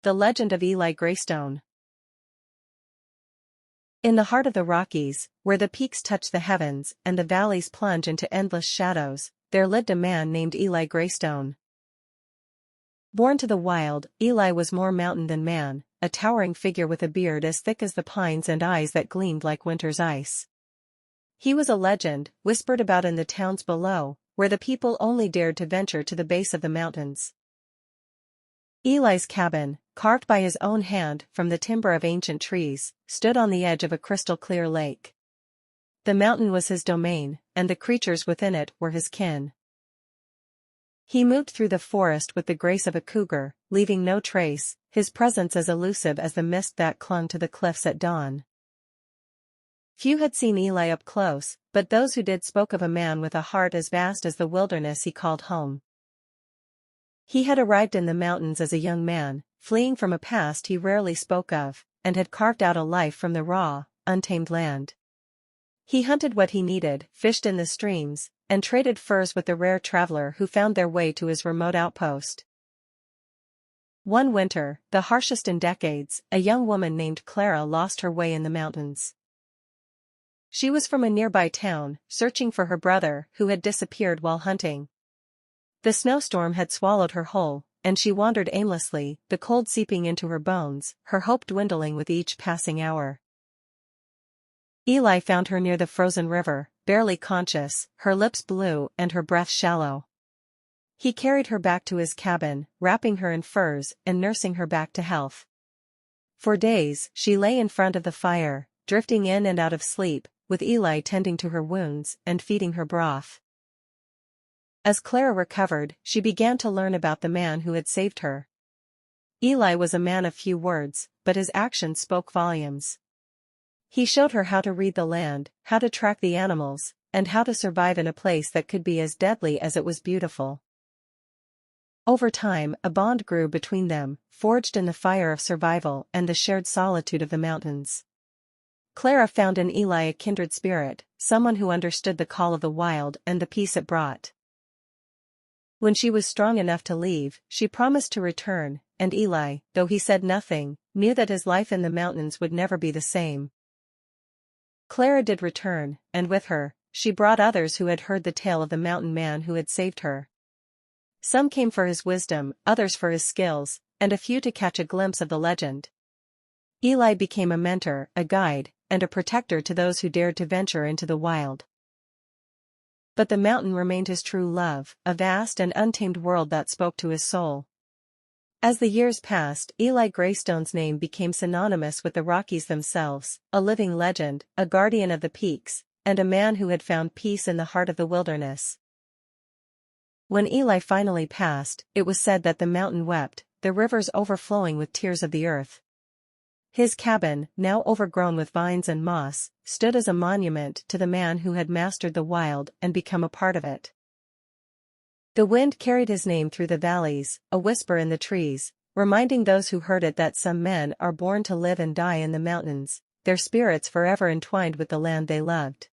The Legend of Eli Greystone. In the heart of the Rockies, where the peaks touch the heavens and the valleys plunge into endless shadows, there lived a man named Eli Greystone. Born to the wild, Eli was more mountain than man, a towering figure with a beard as thick as the pines and eyes that gleamed like winter's ice. He was a legend, whispered about in the towns below, where the people only dared to venture to the base of the mountains. Eli's cabin, carved by his own hand from the timber of ancient trees, stood on the edge of a crystal-clear lake. The mountain was his domain, and the creatures within it were his kin. He moved through the forest with the grace of a cougar, leaving no trace, his presence as elusive as the mist that clung to the cliffs at dawn. Few had seen Eli up close, but those who did spoke of a man with a heart as vast as the wilderness he called home. He had arrived in the mountains as a young man, fleeing from a past he rarely spoke of, and had carved out a life from the raw, untamed land. He hunted what he needed, fished in the streams, and traded furs with the rare traveler who found their way to his remote outpost. One winter, the harshest in decades, a young woman named Clara lost her way in the mountains. She was from a nearby town, searching for her brother, who had disappeared while hunting. The snowstorm had swallowed her whole, and she wandered aimlessly, the cold seeping into her bones, her hope dwindling with each passing hour. Eli found her near the frozen river, barely conscious, her lips blue and her breath shallow. He carried her back to his cabin, wrapping her in furs and nursing her back to health. For days, she lay in front of the fire, drifting in and out of sleep, with Eli tending to her wounds and feeding her broth. As Clara recovered, she began to learn about the man who had saved her. Eli was a man of few words, but his actions spoke volumes. He showed her how to read the land, how to track the animals, and how to survive in a place that could be as deadly as it was beautiful. Over time, a bond grew between them, forged in the fire of survival and the shared solitude of the mountains. Clara found in Eli a kindred spirit, someone who understood the call of the wild and the peace it brought. When she was strong enough to leave, she promised to return, and Eli, though he said nothing, knew that his life in the mountains would never be the same. Clara did return, and with her, she brought others who had heard the tale of the mountain man who had saved her. Some came for his wisdom, others for his skills, and a few to catch a glimpse of the legend. Eli became a mentor, a guide, and a protector to those who dared to venture into the wild. But the mountain remained his true love, a vast and untamed world that spoke to his soul. As the years passed, Eli Greystone's name became synonymous with the Rockies themselves, a living legend, a guardian of the peaks, and a man who had found peace in the heart of the wilderness. When Eli finally passed, it was said that the mountain wept, the rivers overflowing with tears of the earth. His cabin, now overgrown with vines and moss, stood as a monument to the man who had mastered the wild and become a part of it. The wind carried his name through the valleys, a whisper in the trees, reminding those who heard it that some men are born to live and die in the mountains, their spirits forever entwined with the land they loved.